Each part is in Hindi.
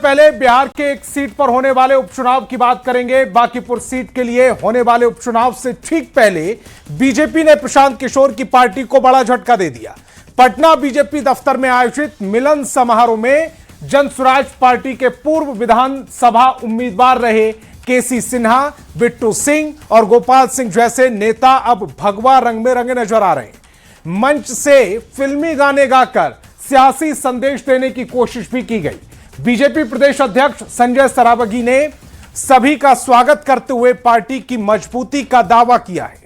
पहले बिहार के एक सीट पर होने वाले उपचुनाव की बात करेंगे। बांकीपुर सीट के लिए होने वाले उपचुनाव से ठीक पहले बीजेपी ने प्रशांत किशोर की पार्टी को बड़ा झटका दे दिया। पटना बीजेपी दफ्तर में आयोजित मिलन समारोह में जनसुराज पार्टी के पूर्व विधानसभा उम्मीदवार रहे केसी सिन्हा, बिट्टू सिंह और गोपाल सिंह जैसे नेता अब भगवा रंग में रंगे नजर आ रहे हैं। मंच से फिल्मी गाने गाकर सियासी संदेश देने की कोशिश भी की गई। बीजेपी प्रदेश अध्यक्ष संजय सरावगी ने सभी का स्वागत करते हुए पार्टी की मजबूती का दावा किया है।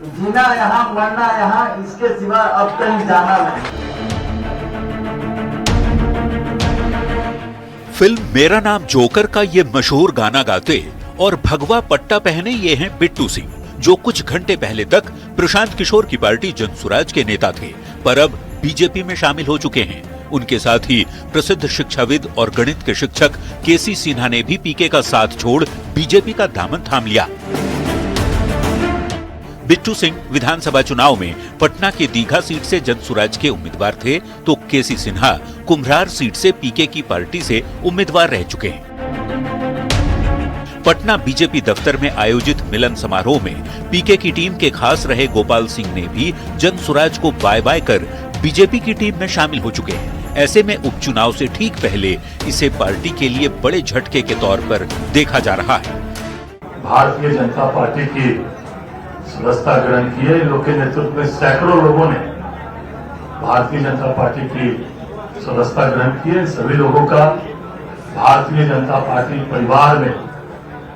जीना यहाँ, मरना यहाँ, इसके सिवा अब कहीं जाना नहीं। फिल्म मेरा नाम जोकर का ये मशहूर गाना गाते और भगवा पट्टा पहने ये हैं बिट्टू सिंह, जो कुछ घंटे पहले तक प्रशांत किशोर की पार्टी जनसुराज के नेता थे, पर अब बीजेपी में शामिल हो चुके हैं। उनके साथ ही प्रसिद्ध शिक्षाविद और गणित के शिक्षक केसी सिन्हा ने भी पीके का साथ छोड़ बीजेपी का दामन थाम लिया। बिट्टू सिंह विधानसभा चुनाव में पटना की दीघा सीट से जनसुराज के उम्मीदवार थे, तो केसी सिन्हा कुम्हरार सीट से पीके की पार्टी से उम्मीदवार रह चुके हैं। पटना बीजेपी दफ्तर में आयोजित मिलन समारोह में पीके की टीम के खास रहे गोपाल सिंह ने भी जनसुराज को बाय बाय कर बीजेपी की टीम में शामिल हो चुके हैं। ऐसे में उपचुनाव से ठीक पहले इसे पार्टी के लिए बड़े झटके के तौर पर देखा जा रहा है। भारतीय जनता पार्टी की सदस्यता ग्रहण की है। इन लोग के नेतृत्व में सैकड़ों लोगों ने भारतीय जनता पार्टी की सदस्यता ग्रहण की है। सभी लोगों का भारतीय जनता पार्टी परिवार में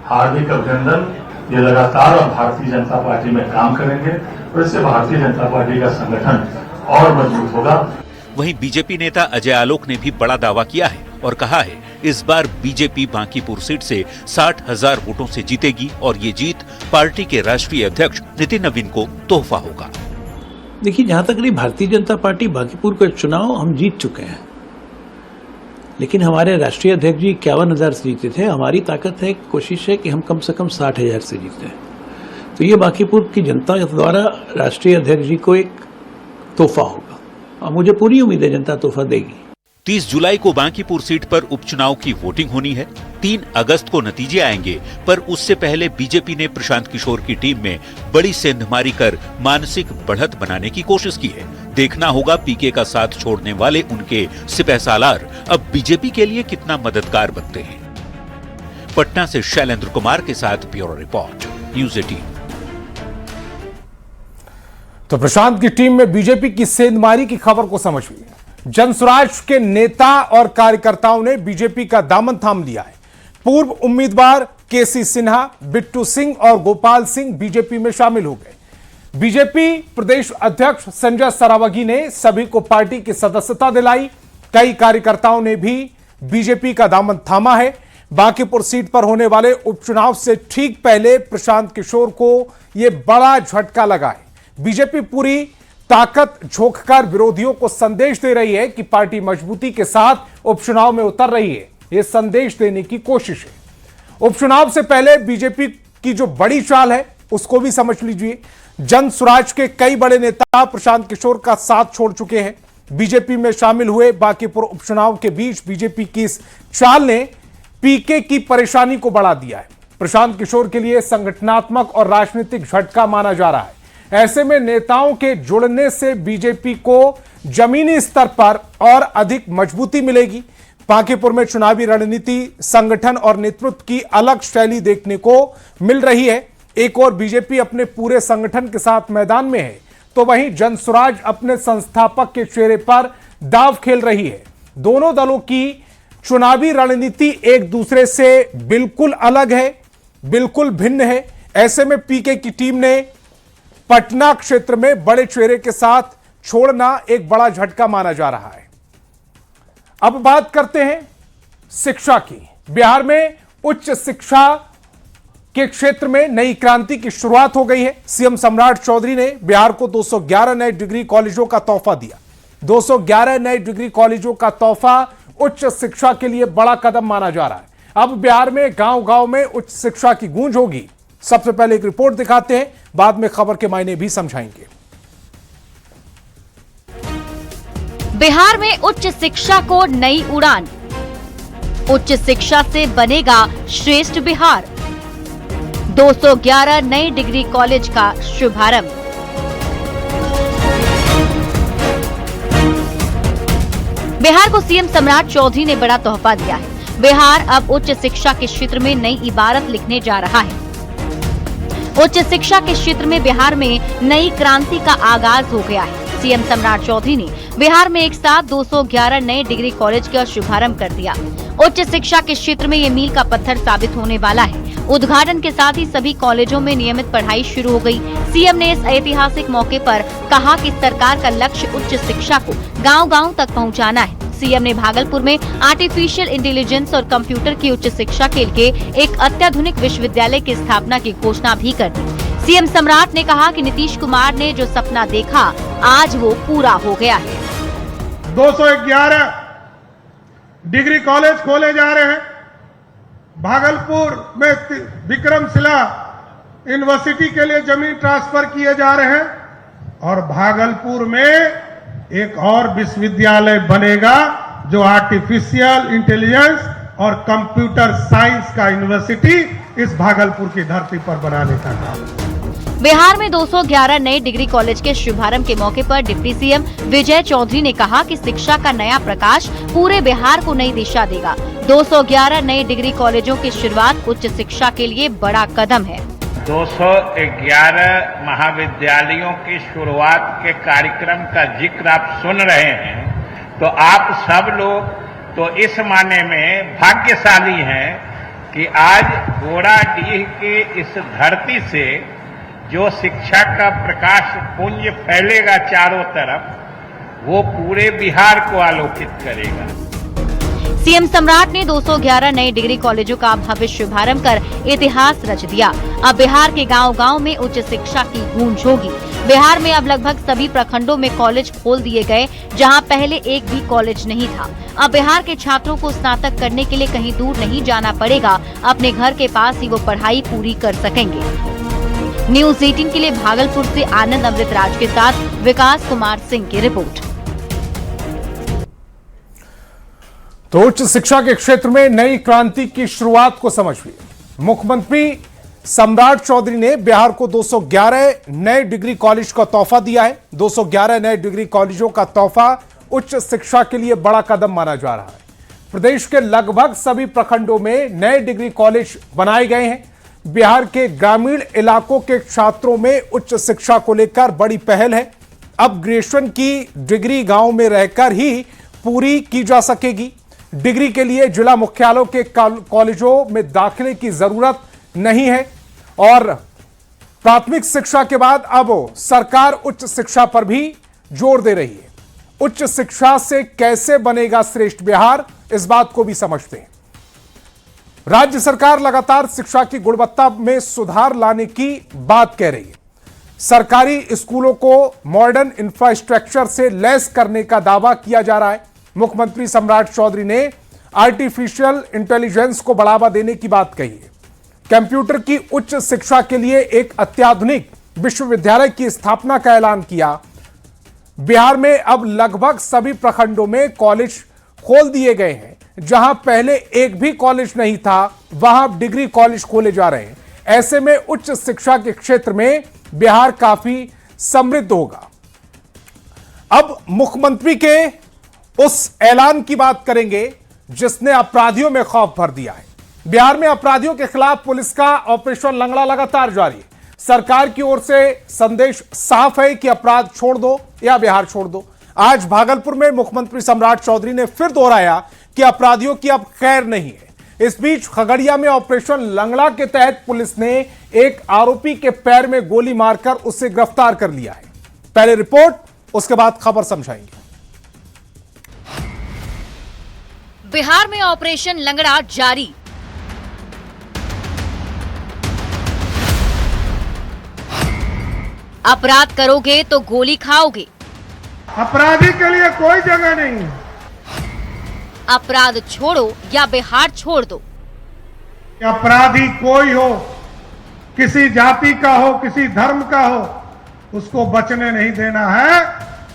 हार्दिक अभिनंदन। ये लगातार भारतीय जनता पार्टी में काम करेंगे और इससे भारतीय जनता पार्टी का संगठन और मजबूत होगा। वहीं बीजेपी नेता अजय आलोक ने भी बड़ा दावा किया है और कहा है इस बार बीजेपी बांकीपुर सीट से 60,000 वोटों से जीतेगी और ये जीत पार्टी के राष्ट्रीय अध्यक्ष नितिन नवीन को तोहफा होगा। देखिए, जहां तक रही भारतीय जनता पार्टी बांकीपुर का चुनाव हम जीत चुके हैं, लेकिन हमारे राष्ट्रीय अध्यक्ष जी 51,000 से जीते थे। हमारी ताकत है, कोशिश है कि हम कम से कम 60,000 से जीते। तो ये बांकीपुर की जनता द्वारा राष्ट्रीय अध्यक्ष जी को एक तोहफा होगा और मुझे पूरी उम्मीद है जनता तोहफा देगी। 30 जुलाई को बांकीपुर सीट पर उपचुनाव की वोटिंग होनी है। 3 अगस्त को नतीजे आएंगे, पर उससे पहले बीजेपी ने प्रशांत किशोर की टीम में बड़ी सेंधमारी कर मानसिक बढ़त बनाने की कोशिश की है। देखना होगा पीके का साथ छोड़ने वाले उनके सिपहसालार अब बीजेपी के लिए कितना मददगार बनते हैं। पटना से शैलेंद्र कुमार के साथ ब्यूरो रिपोर्ट, न्यूज़ 18। तो प्रशांत की टीम में बीजेपी की सेंधमारी की खबर को समझिए। जनसुराज के नेता और कार्यकर्ताओं ने बीजेपी का दामन थाम लिया है। पूर्व उम्मीदवार केसी सिन्हा, बिट्टू सिंह और गोपाल सिंह बीजेपी में शामिल हो गए। बीजेपी प्रदेश अध्यक्ष संजय सरावगी ने सभी को पार्टी की सदस्यता दिलाई। कई कार्यकर्ताओं ने भी बीजेपी का दामन थामा है। बांकीपुर सीट पर होने वाले उपचुनाव से ठीक पहले प्रशांत किशोर को यह बड़ा झटका लगा है। बीजेपी पूरी ताकत झोंककर विरोधियों को संदेश दे रही है कि पार्टी मजबूती के साथ उपचुनाव में उतर रही है। यह संदेश देने की कोशिश है। उपचुनाव से पहले बीजेपी की जो बड़ी चाल है उसको भी समझ लीजिए। जनसुराज के कई बड़े नेता प्रशांत किशोर का साथ छोड़ चुके हैं, बीजेपी में शामिल हुए। बांकीपुर उपचुनाव के बीच बीजेपी की इस चाल ने पीके की परेशानी को बढ़ा दिया है। प्रशांत किशोर के लिए संगठनात्मक और राजनीतिक झटका माना जा रहा है। ऐसे में नेताओं के जुड़ने से बीजेपी को जमीनी स्तर पर और अधिक मजबूती मिलेगी। बांकीपुर में चुनावी रणनीति, संगठन और नेतृत्व की अलग शैली देखने को मिल रही है। एक और बीजेपी अपने पूरे संगठन के साथ मैदान में है, तो वहीं जनसुराज अपने संस्थापक के चेहरे पर दांव खेल रही है। दोनों दलों की चुनावी रणनीति एक दूसरे से बिल्कुल अलग है, बिल्कुल भिन्न है। ऐसे में पीके की टीम ने पटना क्षेत्र में बड़े चेहरे के साथ छोड़ना एक बड़ा झटका माना जा रहा है। अब बात करते हैं शिक्षा की। बिहार में उच्च शिक्षा के क्षेत्र में नई क्रांति की शुरुआत हो गई है। सीएम सम्राट चौधरी ने बिहार को 211 नए डिग्री कॉलेजों का तोहफा दिया। 211 नए डिग्री कॉलेजों का तोहफा उच्च शिक्षा के लिए बड़ा कदम माना जा रहा है। अब बिहार में गांव-गांव में उच्च शिक्षा की गूंज होगी। सबसे पहले एक रिपोर्ट दिखाते हैं, बाद में खबर के मायने भी समझाएंगे। बिहार में उच्च शिक्षा को नई उड़ान, उच्च शिक्षा से बनेगा श्रेष्ठ बिहार। 211 नए डिग्री कॉलेज का शुभारंभ। बिहार को सीएम सम्राट चौधरी ने बड़ा तोहफा दिया है। बिहार अब उच्च शिक्षा के क्षेत्र में नई इबारत लिखने जा रहा है। उच्च शिक्षा के क्षेत्र में बिहार में नई क्रांति का आगाज हो गया है। सीएम सम्राट चौधरी ने बिहार में एक साथ 211 नए डिग्री कॉलेज का शुभारंभ कर दिया। उच्च शिक्षा के क्षेत्र में ये मील का पत्थर साबित होने वाला है। उद्घाटन के साथ ही सभी कॉलेजों में नियमित पढ़ाई शुरू हो गई। सीएम ने इस ऐतिहासिक मौके पर कहा कि सरकार का लक्ष्य उच्च शिक्षा को गांव-गांव तक पहुंचाना है। सीएम ने भागलपुर में आर्टिफिशियल इंटेलिजेंस और कंप्यूटर की उच्च शिक्षा के लिए एक अत्याधुनिक विश्वविद्यालय की स्थापना की घोषणा भी कर दी। सीएम सम्राट ने कहा कि नीतीश कुमार ने जो सपना देखा आज वो पूरा हो गया है। 211 डिग्री कॉलेज खोले जा रहे हैं। भागलपुर में विक्रमशिला यूनिवर्सिटी के लिए जमीन ट्रांसफर किए जा रहे हैं और भागलपुर में एक और विश्वविद्यालय बनेगा जो आर्टिफिशियल इंटेलिजेंस और कंप्यूटर साइंस का यूनिवर्सिटी इस भागलपुर की धरती पर बनाने का काम। बिहार में 211 नए डिग्री कॉलेज के शुभारंभ के मौके पर डिप्टी सीएम विजय चौधरी ने कहा कि शिक्षा का नया प्रकाश पूरे बिहार को नई दिशा देगा। 211 नए डिग्री कॉलेजों की शुरुआत उच्च शिक्षा के लिए बड़ा कदम है। 211 महाविद्यालयों की शुरुआत के कार्यक्रम का जिक्र आप सुन रहे हैं तो आप सब लोग तो इस माने में भाग्यशाली हैं कि आज घोड़ाडीह की इस धरती से जो शिक्षा का प्रकाश पुंज फैलेगा चारों तरफ वो पूरे बिहार को आलोकित करेगा। सीएम सम्राट ने 211 नए डिग्री कॉलेजों का भव्य शुभारंभ कर इतिहास रच दिया। अब बिहार के गांव-गांव में उच्च शिक्षा की गूंज होगी। बिहार में अब लगभग सभी प्रखंडों में कॉलेज खोल दिए गए, जहां पहले एक भी कॉलेज नहीं था। अब बिहार के छात्रों को स्नातक करने के लिए कहीं दूर नहीं जाना पड़ेगा, अपने घर के पास ही वो पढ़ाई पूरी कर सकेंगे। न्यूज 18 के लिए भागलपुर से आनंद अमृतराज के साथ विकास कुमार सिंह की रिपोर्ट। तो उच्च शिक्षा के क्षेत्र में नई क्रांति की शुरुआत को समझिए। मुख्यमंत्री सम्राट चौधरी ने बिहार को 211 नए डिग्री कॉलेज का तोहफा दिया है। 211 नए डिग्री कॉलेजों का तोहफा उच्च शिक्षा के लिए बड़ा कदम माना जा रहा है। प्रदेश के लगभग सभी प्रखंडों में नए डिग्री कॉलेज बनाए गए हैं। बिहार के ग्रामीण इलाकों के छात्रों में उच्च शिक्षा को लेकर बड़ी पहल है। अब ग्रेजुएशन की डिग्री गांव में रहकर ही पूरी की जा सकेगी। डिग्री के लिए जिला मुख्यालयों के कॉलेजों में दाखिले की जरूरत नहीं है और प्राथमिक शिक्षा के बाद अब सरकार उच्च शिक्षा पर भी जोर दे रही है। उच्च शिक्षा से कैसे बनेगा श्रेष्ठ बिहार, इस बात को भी समझते हैं। राज्य सरकार लगातार शिक्षा की गुणवत्ता में सुधार लाने की बात कह रही है। सरकारी स्कूलों को मॉडर्न इंफ्रास्ट्रक्चर से लैस करने का दावा किया जा रहा है। मुख्यमंत्री सम्राट चौधरी ने आर्टिफिशियल इंटेलिजेंस को बढ़ावा देने की बात कही है। कंप्यूटर की उच्च शिक्षा के लिए एक अत्याधुनिक विश्वविद्यालय की स्थापना का ऐलान किया। बिहार में अब लगभग सभी प्रखंडों में कॉलेज खोल दिए गए हैं। जहां पहले एक भी कॉलेज नहीं था, वहां डिग्री कॉलेज खोले जा रहे हैं। ऐसे में उच्च शिक्षा के क्षेत्र में बिहार काफी समृद्ध होगा। अब मुख्यमंत्री के उस ऐलान की बात करेंगे जिसने अपराधियों में खौफ भर दिया है। बिहार में अपराधियों के खिलाफ पुलिस का ऑपरेशन लंगड़ा लगातार जारी है। सरकार की ओर से संदेश साफ है कि अपराध छोड़ दो या बिहार छोड़ दो। आज भागलपुर में मुख्यमंत्री सम्राट चौधरी ने फिर दोहराया कि अपराधियों की अब खैर नहीं है। इस बीच खगड़िया में ऑपरेशन लंगड़ा के तहत पुलिस ने एक आरोपी के पैर में गोली मारकर उसे गिरफ्तार कर लिया है। पहले रिपोर्ट, उसके बाद खबर समझाएंगे। बिहार में ऑपरेशन लंगड़ा जारी। अपराध करोगे तो गोली खाओगे। अपराधी के लिए कोई जगह नहीं। अपराध छोड़ो या बिहार छोड़ दो। अपराधी कोई हो, किसी जाति का हो, किसी धर्म का हो, उसको बचने नहीं देना है।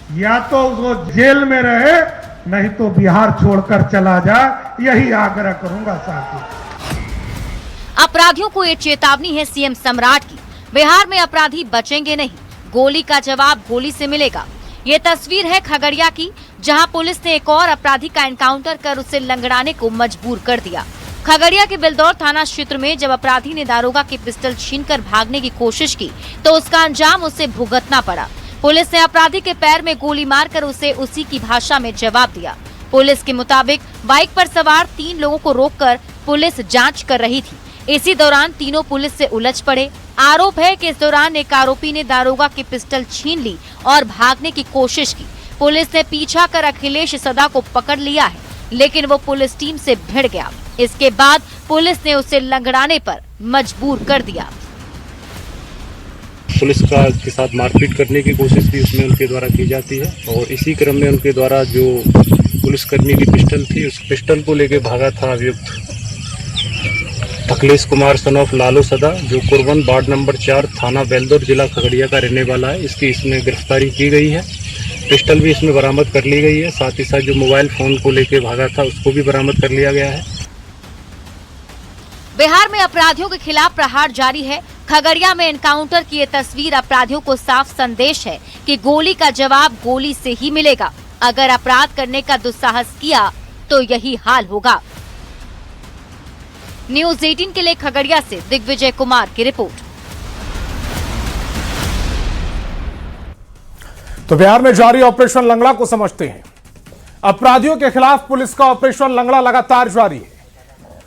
या तो वो जेल में रहे, नहीं तो बिहार छोड़कर चला जाए, यही आग्रह करूंगा साथी। अपराधियों को ये चेतावनी है सीएम सम्राट की। बिहार में अपराधी बचेंगे नहीं, गोली का जवाब गोली से मिलेगा। ये तस्वीर है खगड़िया की, जहां पुलिस ने एक और अपराधी का एनकाउंटर कर उसे लंगड़ाने को मजबूर कर दिया। खगड़िया के बिलदौर थाना क्षेत्र में जब अपराधी ने दारोगा की पिस्टल छीनकर भागने की कोशिश की तो उसका अंजाम उसे भुगतना पड़ा। पुलिस ने अपराधी के पैर में गोली मारकर उसे उसी की भाषा में जवाब दिया। पुलिस के मुताबिक बाइक पर सवार 3 लोगों को रोककर पुलिस जांच कर रही थी। इसी दौरान तीनों पुलिस से उलझ पड़े। आरोप है कि इस दौरान एक आरोपी ने दारोगा की पिस्टल छीन ली और भागने की कोशिश की। पुलिस ने पीछा कर अखिलेश सदा को पकड़ लिया है, लेकिन वो पुलिस टीम से भिड़ गया। इसके बाद पुलिस ने उसे लंगड़ाने पर मजबूर कर दिया। पुलिस के साथ मारपीट करने की कोशिश भी उसमें उनके द्वारा की जाती है और इसी क्रम में उनके द्वारा जो पुलिसकर्मी की पिस्टल थी, उस पिस्टल को लेकर भागा था अभियुक्त अखिलेश कुमार सन ऑफ लालू सदा, जो कुरवन वार्ड नंबर 4 थाना बेलदौर जिला खगड़िया का रहने वाला है। इसकी इसमें गिरफ्तारी की गई है। पिस्टल भी इसमें बरामद कर ली गई है। साथ ही साथ जो मोबाइल फोन को लेकर भागा था उसको भी बरामद कर लिया गया है। बिहार में अपराधियों के खिलाफ प्रहार जारी है। खगड़िया में एनकाउंटर की ये तस्वीर अपराधियों को साफ संदेश है कि गोली का जवाब गोली से ही मिलेगा। अगर अपराध करने का दुस्साहस किया तो यही हाल होगा। न्यूज़ 18 के लिए खगड़िया से दिग्विजय कुमार की रिपोर्ट। तो बिहार में जारी ऑपरेशन लंगड़ा को समझते हैं। अपराधियों के खिलाफ पुलिस का ऑपरेशन लंगड़ा लगातार जारी है।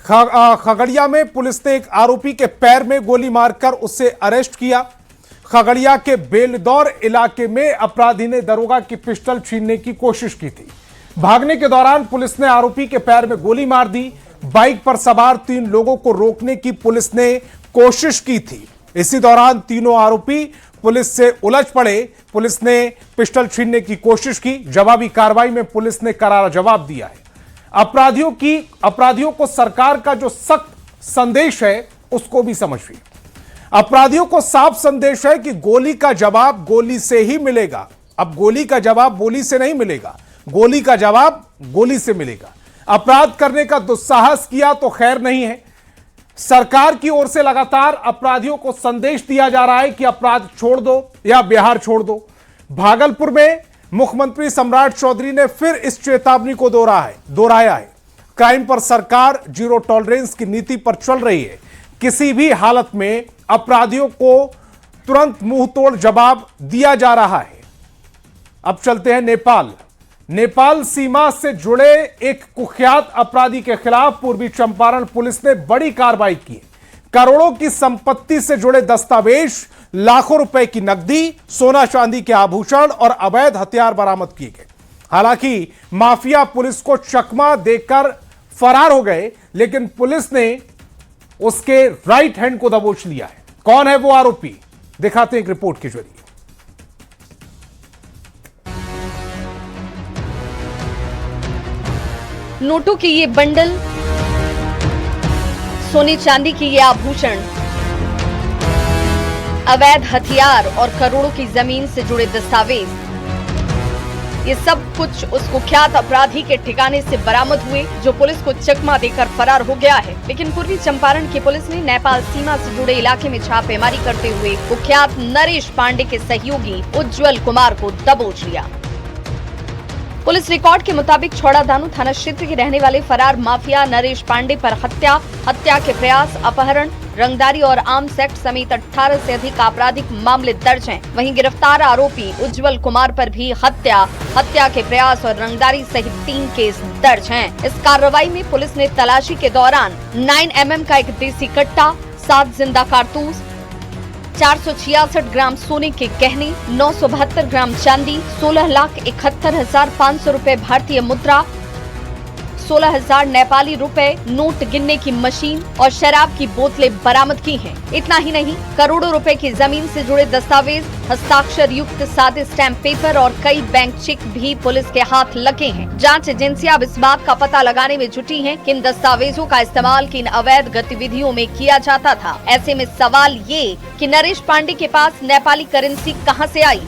खगड़िया में पुलिस ने एक आरोपी के पैर में गोली मारकर उसे अरेस्ट किया। खगड़िया के बेलदौर इलाके में अपराधी ने दरोगा की पिस्टल छीनने की कोशिश की थी। भागने के दौरान पुलिस ने आरोपी के पैर में गोली मार दी। बाइक पर सवार 3 लोगों को रोकने की पुलिस ने कोशिश की थी। इसी दौरान तीनों आरोपी पुलिस से उलझ पड़े। पुलिस ने पिस्टल छीनने की कोशिश की। जवाबी कार्रवाई में पुलिस ने करारा जवाब दिया है। अपराधियों को सरकार का जो सख्त संदेश है उसको भी समझिए। अपराधियों को साफ संदेश है कि गोली का जवाब गोली से ही मिलेगा। अब गोली का जवाब गोली से नहीं मिलेगा, गोली का जवाब गोली से मिलेगा। अपराध करने का दुस्साहस किया तो खैर नहीं है। सरकार की ओर से लगातार अपराधियों को संदेश दिया जा रहा है कि अपराध छोड़ दो या बिहार छोड़ दो। भागलपुर में मुख्यमंत्री सम्राट चौधरी ने फिर इस चेतावनी को दोहराया है। क्राइम पर सरकार जीरो टॉलरेंस की नीति पर चल रही है। किसी भी हालत में अपराधियों को तुरंत मुंह तोड़ जवाब दिया जा रहा है। अब चलते हैं नेपाल सीमा से जुड़े एक कुख्यात अपराधी के खिलाफ पूर्वी चंपारण पुलिस ने बड़ी कार्रवाई की। करोड़ों की संपत्ति से जुड़े दस्तावेज, लाखों रुपए की नकदी, सोना चांदी के आभूषण और अवैध हथियार बरामद किए गए। हालांकि माफिया पुलिस को चकमा देकर फरार हो गए, लेकिन पुलिस ने उसके राइट हैंड को दबोच लिया है। कौन है वो आरोपी, दिखाते हैं एक रिपोर्ट के जरिए। नोटों के ये बंडल, सोने चांदी के ये आभूषण, अवैध हथियार और करोड़ों की जमीन से जुड़े दस्तावेज, ये सब कुछ उस कुख्यात अपराधी के ठिकाने से बरामद हुए जो पुलिस को चकमा देकर फरार हो गया है। लेकिन पूर्वी चंपारण की पुलिस ने नेपाल सीमा से जुड़े इलाके में छापेमारी करते हुए कुख्यात नरेश पांडे के सहयोगी उज्जवल कुमार को दबोच लिया। पुलिस रिकॉर्ड के मुताबिक छौड़ादानो थाना क्षेत्र के रहने वाले फरार माफिया नरेश पांडे पर हत्या के प्रयास, अपहरण, रंगदारी और आर्म्स एक्ट समेत 18 से अधिक आपराधिक मामले दर्ज हैं। वहीं गिरफ्तार आरोपी उज्जवल कुमार पर भी हत्या के प्रयास और रंगदारी सहित 3 केस दर्ज हैं। इस कार्रवाई में पुलिस ने तलाशी के दौरान 9 mm का एक देसी कट्टा, 7 जिंदा कारतूस, 466 ग्राम सोने के गहने, 972 ग्राम चांदी, 16,71,500 रुपए भारतीय मुद्रा, 16,000 नेपाली रुपए, नोट गिनने की मशीन और शराब की बोतलें बरामद की हैं। इतना ही नहीं, करोड़ों रुपए की जमीन से जुड़े दस्तावेज, हस्ताक्षर युक्त सादे स्टैंप पेपर और कई बैंक चेक भी पुलिस के हाथ लगे हैं। जांच एजेंसियां अब इस बात का पता लगाने में जुटी हैं कि इन दस्तावेजों का इस्तेमाल किन अवैध गतिविधियों में किया जाता था। ऐसे में सवाल ये कि नरेश पांडे के पास नेपाली करेंसी कहां से आई।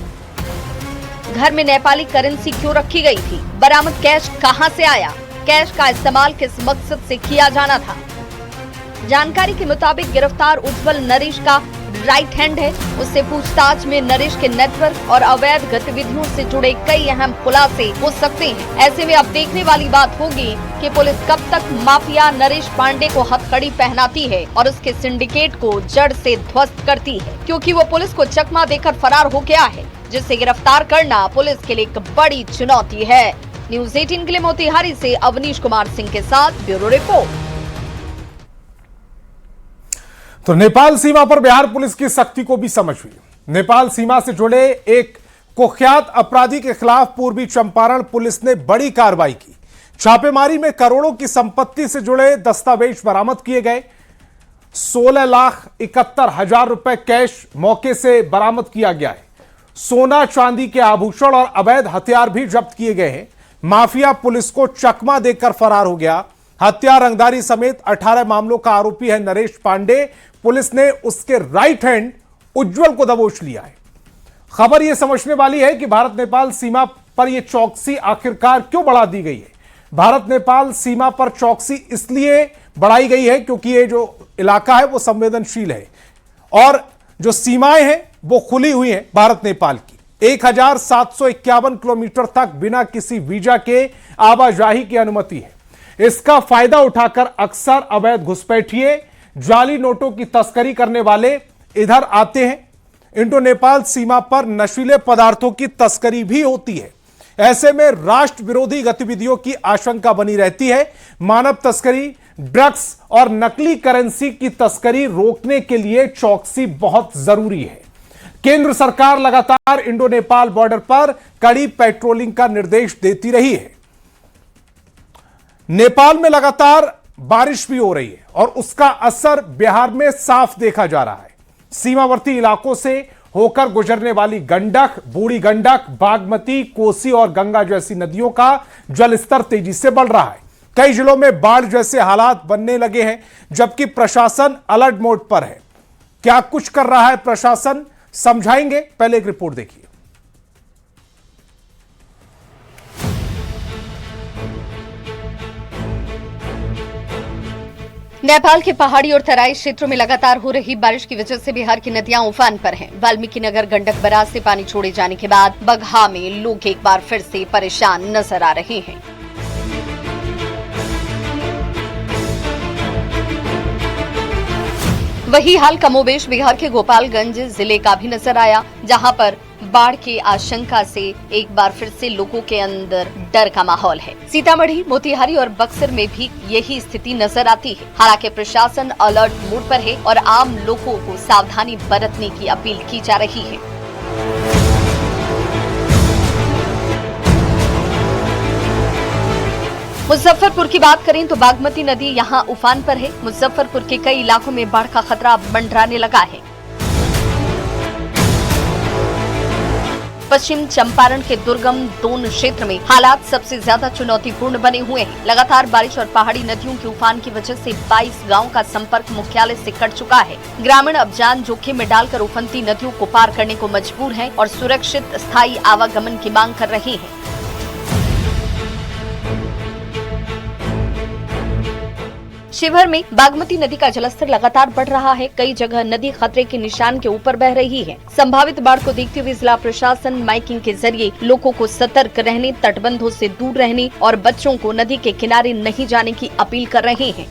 घर में नेपाली करेंसी क्यों रखी गई थी? बरामद कैश कहां से आया? कैश का इस्तेमाल किस मकसद से किया जाना था? जानकारी के मुताबिक गिरफ्तार उज्जवल नरेश का राइट हैंड है। उससे पूछताछ में नरेश के नेटवर्क और अवैध गतिविधियों से जुड़े कई अहम खुलासे हो सकते हैं। ऐसे में अब देखने वाली बात होगी कि पुलिस कब तक माफिया नरेश पांडे को हथकड़ी पहनाती है और उसके सिंडिकेट को जड़ से ध्वस्त करती है, क्योंकि वो पुलिस को चकमा देकर फरार हो गया है, जिसे गिरफ्तार करना पुलिस के लिए एक बड़ी चुनौती है। न्यूज़ 18 के लिए मोतिहारी से अवनीश कुमार सिंह के साथ ब्यूरो रिपोर्ट। तो नेपाल सीमा पर बिहार पुलिस की सख्ती को भी समझ हुई। नेपाल सीमा से जुड़े एक कुख्यात अपराधी के खिलाफ पूर्वी चंपारण पुलिस ने बड़ी कार्रवाई की। छापेमारी में करोड़ों की संपत्ति से जुड़े दस्तावेज बरामद किए गए। 16,71,000 रुपए कैश मौके से बरामद किया गया है। सोना चांदी के आभूषण और अवैध हथियार भी जब्त किए गए हैं। माफिया पुलिस को चकमा देकर फरार हो गया। हत्या रंगदारी समेत 18 मामलों का आरोपी है नरेश पांडे। पुलिस ने उसके राइट हैंड उज्जवल को दबोच लिया है। खबर यह समझने वाली है कि भारत नेपाल सीमा पर यह चौकसी आखिरकार क्यों बढ़ा दी गई है। भारत नेपाल सीमा पर चौकसी इसलिए बढ़ाई गई है क्योंकि ये जो इलाका है वो संवेदनशील है और जो सीमाएं हैं वो खुली हुई हैं भारत नेपाल की। 1751 किलोमीटर तक बिना किसी वीजा के आवाजाही की अनुमति है। इसका फायदा उठाकर अक्सर अवैध घुसपैठिए, जाली नोटों की तस्करी करने वाले इधर आते हैं। इंडो नेपाल सीमा पर नशीले पदार्थों की तस्करी भी होती है। ऐसे में राष्ट्र विरोधी गतिविधियों की आशंका बनी रहती है। मानव तस्करी, ड्रग्स और नकली करेंसी की तस्करी रोकने के लिए चौकसी बहुत जरूरी है। केंद्र सरकार लगातार इंडो नेपाल बॉर्डर पर कड़ी पेट्रोलिंग का निर्देश देती रही है। नेपाल में लगातार बारिश भी हो रही है और उसका असर बिहार में साफ देखा जा रहा है। सीमावर्ती इलाकों से होकर गुजरने वाली गंडक, बूढ़ी गंडक, बागमती, कोसी और गंगा जैसी नदियों का जलस्तर तेजी से बढ़ रहा है। कई जिलों में बाढ़ जैसे हालात बनने लगे हैं, जबकि प्रशासन अलर्ट मोड पर है। क्या कुछ कर रहा है प्रशासन, समझाएंगे। पहले एक रिपोर्ट देखिए। नेपाल के पहाड़ी और तराई क्षेत्रों में लगातार हो रही बारिश की वजह से बिहार की नदियां उफान पर हैं। वाल्मीकि नगर गंडक बराज से पानी छोड़े जाने के बाद बगहा में लोग एक बार फिर से परेशान नजर आ रहे हैं। वही हाल कमोबेश बिहार के गोपालगंज जिले का भी नजर आया, जहां पर बाढ़ की आशंका से एक बार फिर से लोगों के अंदर डर का माहौल है। सीतामढ़ी, मोतिहारी और बक्सर में भी यही स्थिति नजर आती है। हालांकि प्रशासन अलर्ट मोड पर है और आम लोगों को सावधानी बरतने की अपील की जा रही है। मुजफ्फरपुर की बात करें तो बागमती नदी यहां उफान पर है। मुजफ्फरपुर के कई इलाकों में बाढ़ का खतरा मंडराने लगा है। पश्चिम चंपारण के दुर्गम दोन क्षेत्र में हालात सबसे ज्यादा चुनौतीपूर्ण बने हुए हैं। लगातार बारिश और पहाड़ी नदियों के उफान की वजह से 22 गांवों का संपर्क मुख्यालय से कट चुका है। ग्रामीण अब जान जोखिम में डालकर उफनती नदियों को पार करने को मजबूर हैं और सुरक्षित स्थायी आवागमन की मांग कर रहे हैं। शिवहर में बागमती नदी का जलस्तर लगातार बढ़ रहा है। कई जगह नदी खतरे के निशान के ऊपर बह रही है। संभावित बाढ़ को देखते हुए जिला प्रशासन माइकिंग के जरिए लोगों को सतर्क रहने, तटबंधों से दूर रहने और बच्चों को नदी के किनारे नहीं जाने की अपील कर रहे हैं।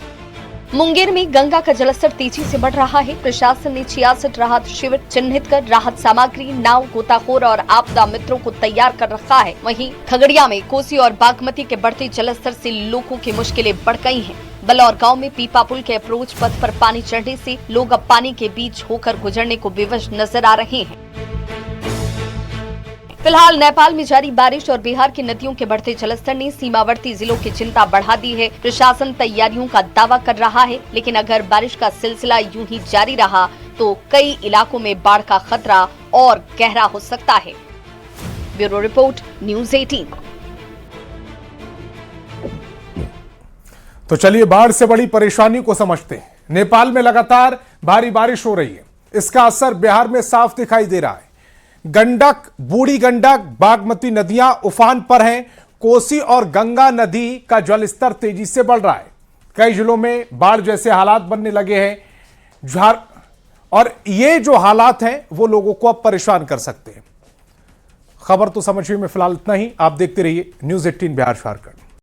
मुंगेर में गंगा का जलस्तर तेजी से बढ़ रहा है। प्रशासन ने 66 राहत शिविर चिन्हित कर राहत सामग्री, नाव, गोताखोर और आपदा मित्रों को तैयार कर रखा है। वहीं खगड़िया में कोसी और बागमती के बढ़ते जलस्तर से लोगों की मुश्किलें बढ़ गई हैं। बलौर गांव में पीपा पुल के अप्रोच पथ पर पानी चढ़ने से लोग अब पानी के बीच होकर गुजरने को विवश नजर आ रहे हैं। फिलहाल नेपाल में जारी बारिश और बिहार की नदियों के बढ़ते जलस्तर ने सीमावर्ती जिलों की चिंता बढ़ा दी है। प्रशासन तैयारियों का दावा कर रहा है, लेकिन अगर बारिश का सिलसिला यूं ही जारी रहा तो कई इलाकों में बाढ़ का खतरा और गहरा हो सकता है। Bureau report, news 18। तो चलिए बाढ़ से बड़ी परेशानी को समझते हैं। नेपाल में लगातार भारी बारिश हो रही है। इसका असर बिहार में साफ दिखाई दे रहा है। गंडक, बूढ़ी गंडक, बागमती नदियां उफान पर हैं। कोसी और गंगा नदी का जलस्तर तेजी से बढ़ रहा है। कई जिलों में बाढ़ जैसे हालात बनने लगे हैं। और ये जो हालात हैं वो लोगों को अब परेशान कर सकते हैं। खबर तो समझिए में फिलहाल इतना ही। आप देखते रहिए न्यूज़ 18 बिहार झारखंड।